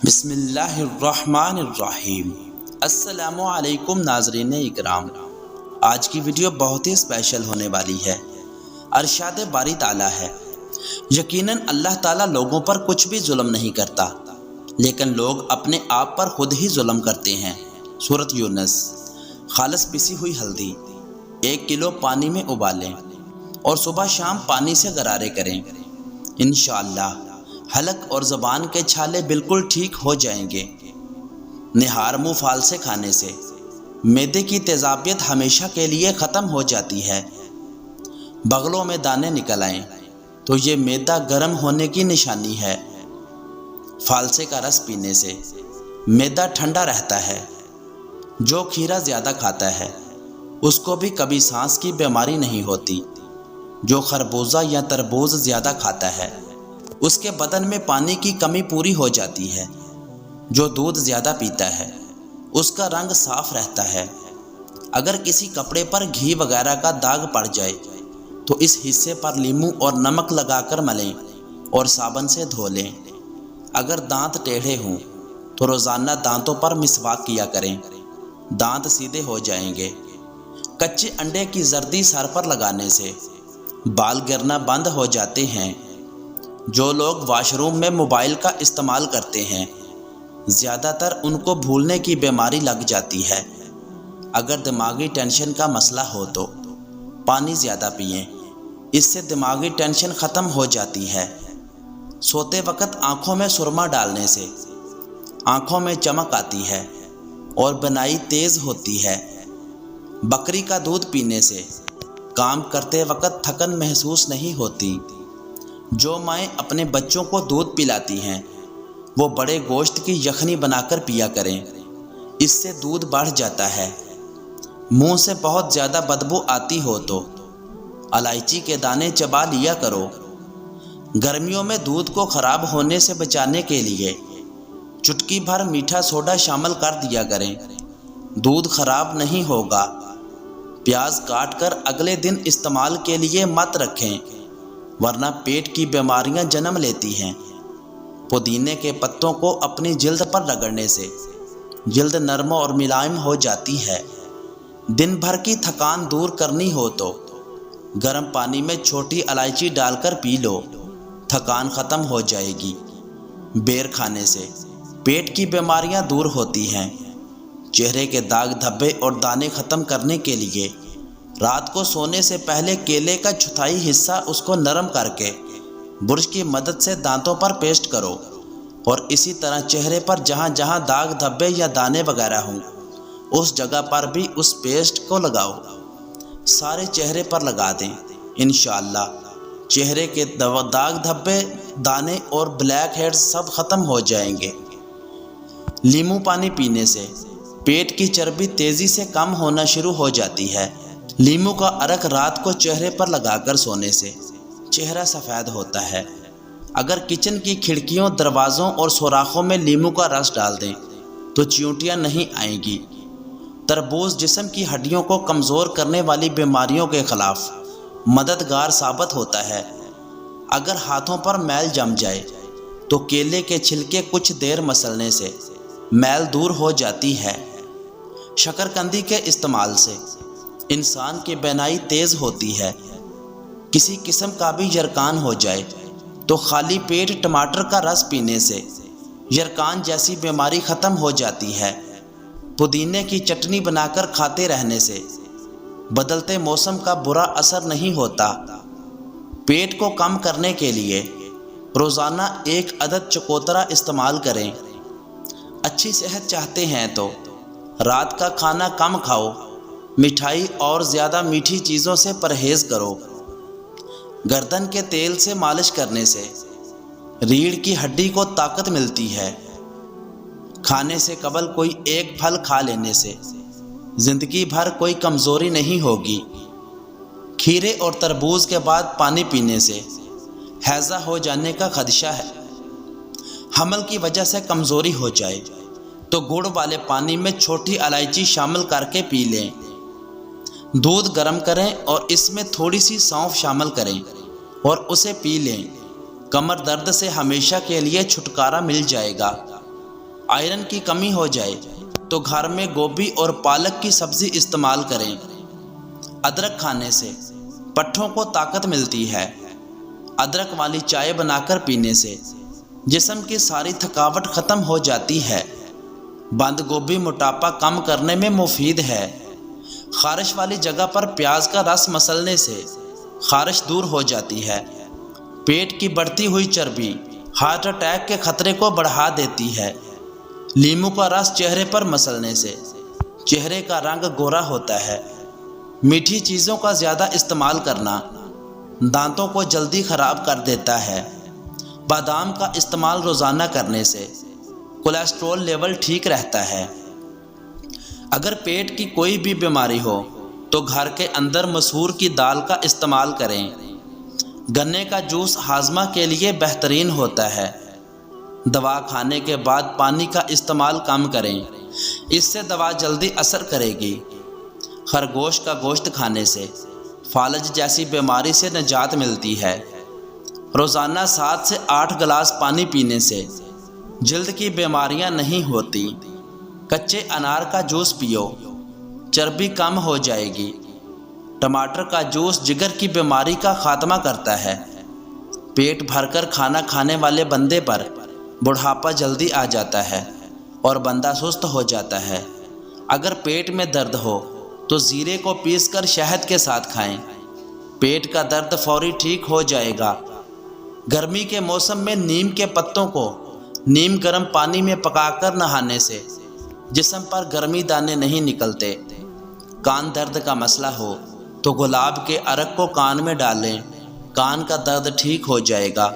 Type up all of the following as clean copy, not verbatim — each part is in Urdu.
بسم اللہ الرحمن الرحیم۔ السلام علیکم ناظرین اکرام، آج کی ویڈیو بہت ہی اسپیشل ہونے والی ہے۔ ارشاد باری تعالیٰ ہے، یقیناً اللہ تعالیٰ لوگوں پر کچھ بھی ظلم نہیں کرتا، لیکن لوگ اپنے آپ پر خود ہی ظلم کرتے ہیں۔ سورۃ یونس۔ خالص پسی ہوئی ہلدی 1 کلو پانی میں ابالیں اور صبح شام پانی سے غرارے کریں، انشاءاللہ حلق اور زبان کے چھالے بالکل ٹھیک ہو جائیں گے۔ نہار منہ پھال سے کھانے سے معدے کی تیزابیت ہمیشہ کے لیے ختم ہو جاتی ہے۔ بغلوں میں دانے نکل آئیں تو یہ معدہ گرم ہونے کی نشانی ہے۔ فالسے کا رس پینے سے معدہ ٹھنڈا رہتا ہے۔ جو کھیرا زیادہ کھاتا ہے اس کو بھی کبھی سانس کی بیماری نہیں ہوتی۔ جو خربوزہ یا تربوز زیادہ کھاتا ہے اس کے بدن میں پانی کی کمی پوری ہو جاتی ہے۔ جو دودھ زیادہ پیتا ہے اس کا رنگ صاف رہتا ہے۔ اگر کسی کپڑے پر گھی وغیرہ کا داغ پڑ جائے تو اس حصے پر لیمو اور نمک لگا کر ملیں اور صابن سے دھو لیں۔ اگر دانت ٹیڑھے ہوں تو روزانہ دانتوں پر مسواک کیا کریں، دانت سیدھے ہو جائیں گے۔ کچے انڈے کی زردی سر پر لگانے سے بال گرنا بند ہو جاتے ہیں۔ جو لوگ واش روم میں موبائل کا استعمال کرتے ہیں زیادہ تر ان کو بھولنے کی بیماری لگ جاتی ہے۔ اگر دماغی ٹینشن کا مسئلہ ہو تو پانی زیادہ پئیں، اس سے دماغی ٹینشن ختم ہو جاتی ہے۔ سوتے وقت آنکھوں میں سرما ڈالنے سے آنکھوں میں چمک آتی ہے اور بینائی تیز ہوتی ہے۔ بکری کا دودھ پینے سے کام کرتے وقت تھکن محسوس نہیں ہوتی۔ جو مائیں اپنے بچوں کو دودھ پلاتی ہیں وہ بڑے گوشت کی یخنی بنا کر پیا کریں، اس سے دودھ بڑھ جاتا ہے۔ منہ سے بہت زیادہ بدبو آتی ہو تو الائچی کے دانے چبا لیا کرو۔ گرمیوں میں دودھ کو خراب ہونے سے بچانے کے لیے چٹکی بھر میٹھا سوڈا شامل کر دیا کریں، دودھ خراب نہیں ہوگا۔ پیاز کاٹ کر اگلے دن استعمال کے لیے مت رکھیں ورنہ پیٹ کی بیماریاں جنم لیتی ہیں۔ پودینے کے پتوں کو اپنی جلد پر رگڑنے سے جلد نرم اور ملائم ہو جاتی ہے۔ دن بھر کی تھکان دور کرنی ہو تو گرم پانی میں چھوٹی الائچی ڈال کر پی لو، تھکان ختم ہو جائے گی۔ بیر کھانے سے پیٹ کی بیماریاں دور ہوتی ہیں۔ چہرے کے داغ دھبے اور دانے ختم کرنے کے لیے رات کو سونے سے پہلے کیلے کا چوتھائی حصہ اس کو نرم کر کے برش کی مدد سے دانتوں پر پیسٹ کرو اور اسی طرح چہرے پر جہاں جہاں داغ دھبے یا دانے وغیرہ ہوں اس جگہ پر بھی اس پیسٹ کو لگاؤ۔ سارے چہرے پر لگا دیں، انشاءاللہ چہرے کے داغ دھبے، دانے اور بلیک ہیڈز سب ختم ہو جائیں گے۔ لیمو پانی پینے سے پیٹ کی چربی تیزی سے کم ہونا شروع ہو جاتی ہے۔ لیمو کا عرق رات کو چہرے پر لگا کر سونے سے چہرہ سفید ہوتا ہے۔ اگر کچن کی کھڑکیوں، دروازوں اور سوراخوں میں لیمو کا رس ڈال دیں تو چیونٹیاں نہیں آئیں گی۔ تربوز جسم کی ہڈیوں کو کمزور کرنے والی بیماریوں کے خلاف مددگار ثابت ہوتا ہے۔ اگر ہاتھوں پر میل جم جائے تو کیلے کے چھلکے کچھ دیر مسلنے سے میل دور ہو جاتی ہے۔ شکرکندی کے استعمال سے انسان کی بینائی تیز ہوتی ہے۔ کسی قسم کا بھی یرکان ہو جائے تو خالی پیٹ ٹماٹر کا رس پینے سے یرکان جیسی بیماری ختم ہو جاتی ہے۔ پودینے کی چٹنی بنا کر کھاتے رہنے سے بدلتے موسم کا برا اثر نہیں ہوتا۔ پیٹ کو کم کرنے کے لیے روزانہ 1 عدد چکوترا استعمال کریں۔ اچھی صحت چاہتے ہیں تو رات کا کھانا کم کھاؤ، مٹھائی اور زیادہ میٹھی چیزوں سے پرہیز کرو۔ گردن کے تیل سے مالش کرنے سے ریڑھ کی ہڈی کو طاقت ملتی ہے۔ کھانے سے قبل کوئی 1 پھل کھا لینے سے زندگی بھر کوئی کمزوری نہیں ہوگی۔ کھیرے اور تربوز کے بعد پانی پینے سے ہیضہ ہو جانے کا خدشہ ہے۔ حمل کی وجہ سے کمزوری ہو جائے تو گڑ والے پانی میں چھوٹی الائچی شامل کر کے پی لیں۔ دودھ گرم کریں اور اس میں تھوڑی سی سونف شامل کریں اور اسے پی لیں۔ کمر درد سے ہمیشہ کے لیے چھٹکارا مل جائے گا۔ آئرن کی کمی ہو جائے تو گھر میں گوبھی اور پالک کی سبزی استعمال کریں۔ ادرک کھانے سے پٹھوں کو طاقت ملتی ہے۔ ادرک والی چائے بنا کر پینے سے جسم کی ساری تھکاوٹ ختم ہو جاتی ہے۔ بند گوبھی موٹاپا کم کرنے میں مفید ہے۔ خارش والی جگہ پر پیاز کا رس مسلنے سے خارش دور ہو جاتی ہے۔ پیٹ کی بڑھتی ہوئی چربی ہارٹ اٹیک کے خطرے کو بڑھا دیتی ہے۔ لیموں کا رس چہرے پر مسلنے سے چہرے کا رنگ گورا ہوتا ہے۔ میٹھی چیزوں کا زیادہ استعمال کرنا دانتوں کو جلدی خراب کر دیتا ہے۔ بادام کا استعمال روزانہ کرنے سے کولیسٹرول لیول ٹھیک رہتا ہے۔ اگر پیٹ کی کوئی بھی بیماری ہو تو گھر کے اندر مسور کی دال کا استعمال کریں۔ گنے کا جوس ہاضمہ کے لیے بہترین ہوتا ہے۔ دوا کھانے کے بعد پانی کا استعمال کم کریں، اس سے دوا جلدی اثر کرے گی۔ خرگوش کا گوشت کھانے سے فالج جیسی بیماری سے نجات ملتی ہے۔ روزانہ 7 سے 8 گلاس پانی پینے سے جلد کی بیماریاں نہیں ہوتی۔ کچے انار کا جوس پیو، چربی کم ہو جائے گی۔ ٹماٹر کا جوس جگر کی بیماری کا خاتمہ کرتا ہے۔ پیٹ بھر کر کھانا کھانے والے بندے پر بڑھاپا جلدی آ جاتا ہے اور بندہ سست ہو جاتا ہے۔ اگر پیٹ میں درد ہو تو زیرے کو پیس کر شہد کے ساتھ کھائیں، پیٹ کا درد فوری ٹھیک ہو جائے گا۔ گرمی کے موسم میں نیم کے پتوں کو نیم گرم پانی میں پکا کر نہانے سے جسم پر گرمی دانے نہیں نکلتے۔ کان درد کا مسئلہ ہو تو گلاب کے عرق کو کان میں ڈالیں، کان کا درد ٹھیک ہو جائے گا۔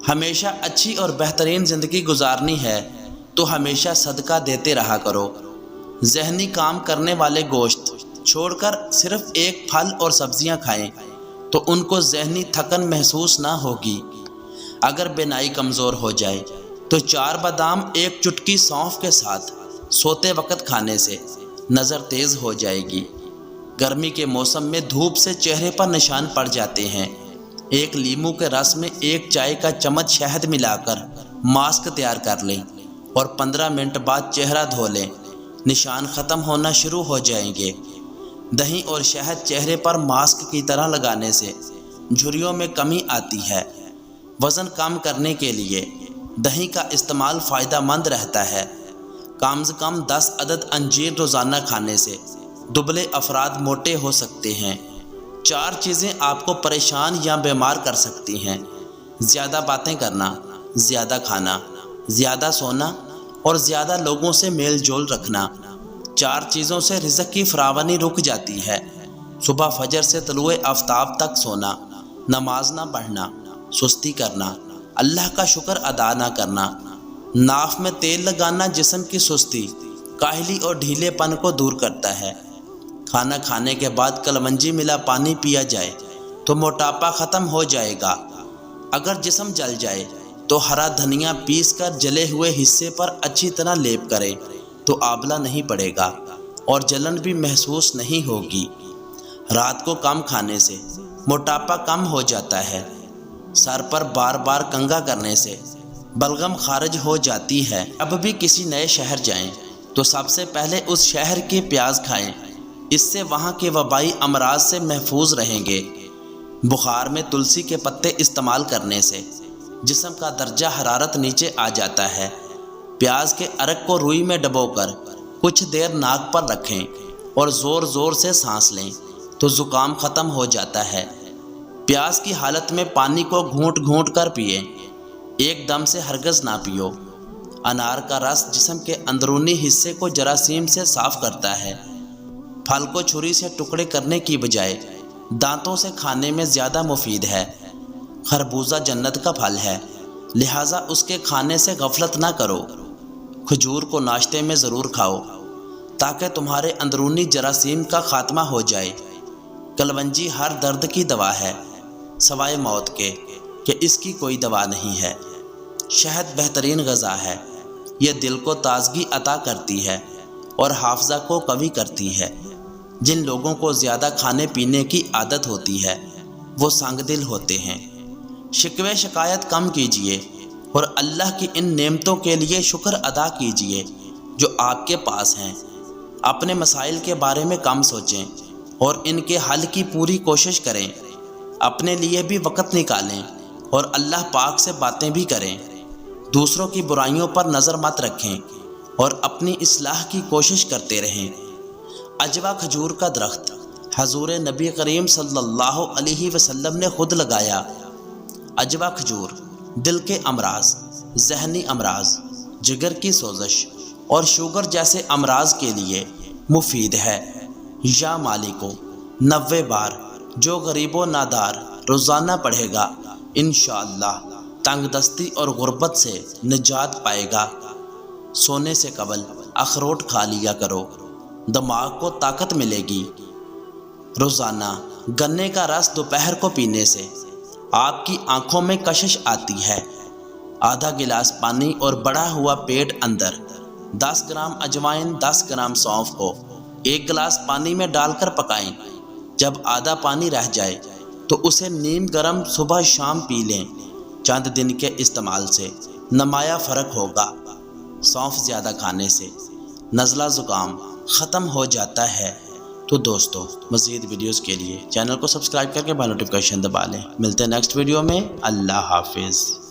ہمیشہ اچھی اور بہترین زندگی گزارنی ہے تو ہمیشہ صدقہ دیتے رہا کرو۔ ذہنی کام کرنے والے گوشت چھوڑ کر صرف ایک پھل اور سبزیاں کھائیں تو ان کو ذہنی تھکن محسوس نہ ہوگی۔ اگر بینائی کمزور ہو جائے تو 4 بادام ایک چٹکی سونف کے ساتھ سوتے وقت کھانے سے نظر تیز ہو جائے گی۔ گرمی کے موسم میں دھوپ سے چہرے پر نشان پڑ جاتے ہیں۔ ایک لیموں کے رس میں 1 چائے کا چمچ شہد ملا کر ماسک تیار کر لیں اور 15 منٹ بعد چہرہ دھو لیں، نشان ختم ہونا شروع ہو جائیں گے۔ دہی اور شہد چہرے پر ماسک کی طرح لگانے سے جھریوں میں کمی آتی ہے۔ وزن کم کرنے کے لیے دہی کا استعمال فائدہ مند رہتا ہے۔ کم سے کم 10 عدد انجیر روزانہ کھانے سے دبلے افراد موٹے ہو سکتے ہیں۔ 4 چیزیں آپ کو پریشان یا بیمار کر سکتی ہیں: زیادہ باتیں کرنا، زیادہ کھانا، زیادہ سونا اور زیادہ لوگوں سے میل جول رکھنا۔ 4 چیزوں سے رزق کی فراوانی رک جاتی ہے: صبح فجر سے طلوع آفتاب تک سونا، نماز نہ پڑھنا، سستی کرنا، اللہ کا شکر ادا نہ کرنا۔ ناف میں تیل لگانا جسم کی سستی، کاہلی اور ڈھیلے پن کو دور کرتا ہے۔ کھانا کھانے کے بعد کلونجی ملا پانی پیا جائے تو موٹاپا ختم ہو جائے گا۔ اگر جسم جل جائے تو ہرا دھنیا پیس کر جلے ہوئے حصے پر اچھی طرح لیپ کرے تو آبلہ نہیں پڑے گا اور جلن بھی محسوس نہیں ہوگی۔ رات کو کم کھانے سے موٹاپا کم ہو جاتا ہے۔ سر پر بار بار کنگھا کرنے سے بلغم خارج ہو جاتی ہے۔ اب بھی کسی نئے شہر جائیں تو سب سے پہلے اس شہر کے پیاز کھائیں، اس سے وہاں کے وبائی امراض سے محفوظ رہیں گے۔ بخار میں تلسی کے پتے استعمال کرنے سے جسم کا درجہ حرارت نیچے آ جاتا ہے۔ پیاز کے عرق کو روئی میں ڈبو کر کچھ دیر ناک پر رکھیں اور زور زور سے سانس لیں تو زکام ختم ہو جاتا ہے۔ پیاز کی حالت میں پانی کو گھونٹ گھونٹ کر پئیں، ایک دم سے ہرگز نہ پیو۔ انار کا رس جسم کے اندرونی حصے کو جراثیم سے صاف کرتا ہے۔ پھل کو چھری سے ٹکڑے کرنے کی بجائے دانتوں سے کھانے میں زیادہ مفید ہے۔ خربوزہ جنت کا پھل ہے، لہٰذا اس کے کھانے سے غفلت نہ کرو۔ کھجور کو ناشتے میں ضرور کھاؤ تاکہ تمہارے اندرونی جراثیم کا خاتمہ ہو جائے۔ کلونجی ہر درد کی دوا ہے سوائے موت کے کہ اس کی کوئی دوا نہیں ہے۔ شہد بہترین غذا ہے، یہ دل کو تازگی عطا کرتی ہے اور حافظہ کو قوی کرتی ہے۔ جن لوگوں کو زیادہ کھانے پینے کی عادت ہوتی ہے وہ سنگ دل ہوتے ہیں۔ شکوے شکایت کم کیجیے، اور اللہ کی ان نعمتوں کے لیے شکر ادا کیجیے جو آپ کے پاس ہیں۔ اپنے مسائل کے بارے میں کم سوچیں اور ان کے حل کی پوری کوشش کریں۔ اپنے لیے بھی وقت نکالیں اور اللہ پاک سے باتیں بھی کریں۔ دوسروں کی برائیوں پر نظر مت رکھیں اور اپنی اصلاح کی کوشش کرتے رہیں۔ عجوا کھجور کا درخت حضور نبی کریم صلی اللہ علیہ وسلم نے خود لگایا۔ عجوا کھجور دل کے امراض، ذہنی امراض، جگر کی سوزش اور شوگر جیسے امراض کے لیے مفید ہے۔ یا مالکو 90 بار جو غریب و نادار روزانہ پڑھے گا انشاءاللہ تنگ دستی اور غربت سے نجات پائے گا۔ سونے سے قبل اخروٹ کھا لیا کرو، دماغ کو طاقت ملے گی۔ روزانہ گنے کا رس دوپہر کو پینے سے آپ کی آنکھوں میں کشش آتی ہے۔ آدھا گلاس پانی اور بڑھا ہوا پیٹ اندر 10 گرام اجوائن 10 گرام سونف کو 1 گلاس پانی میں ڈال کر پکائیں۔ جب آدھا پانی رہ جائے تو اسے نیم گرم صبح شام پی لیں۔ چند دن کے استعمال سے نمایاں فرق ہوگا۔ سونف زیادہ کھانے سے نزلہ زکام ختم ہو جاتا ہے۔ تو دوستو مزید ویڈیوز کے لیے چینل کو سبسکرائب کر کے بیل نوٹیفکیشن دبا لیں۔ ملتے ہیں نیکسٹ ویڈیو میں۔ اللہ حافظ۔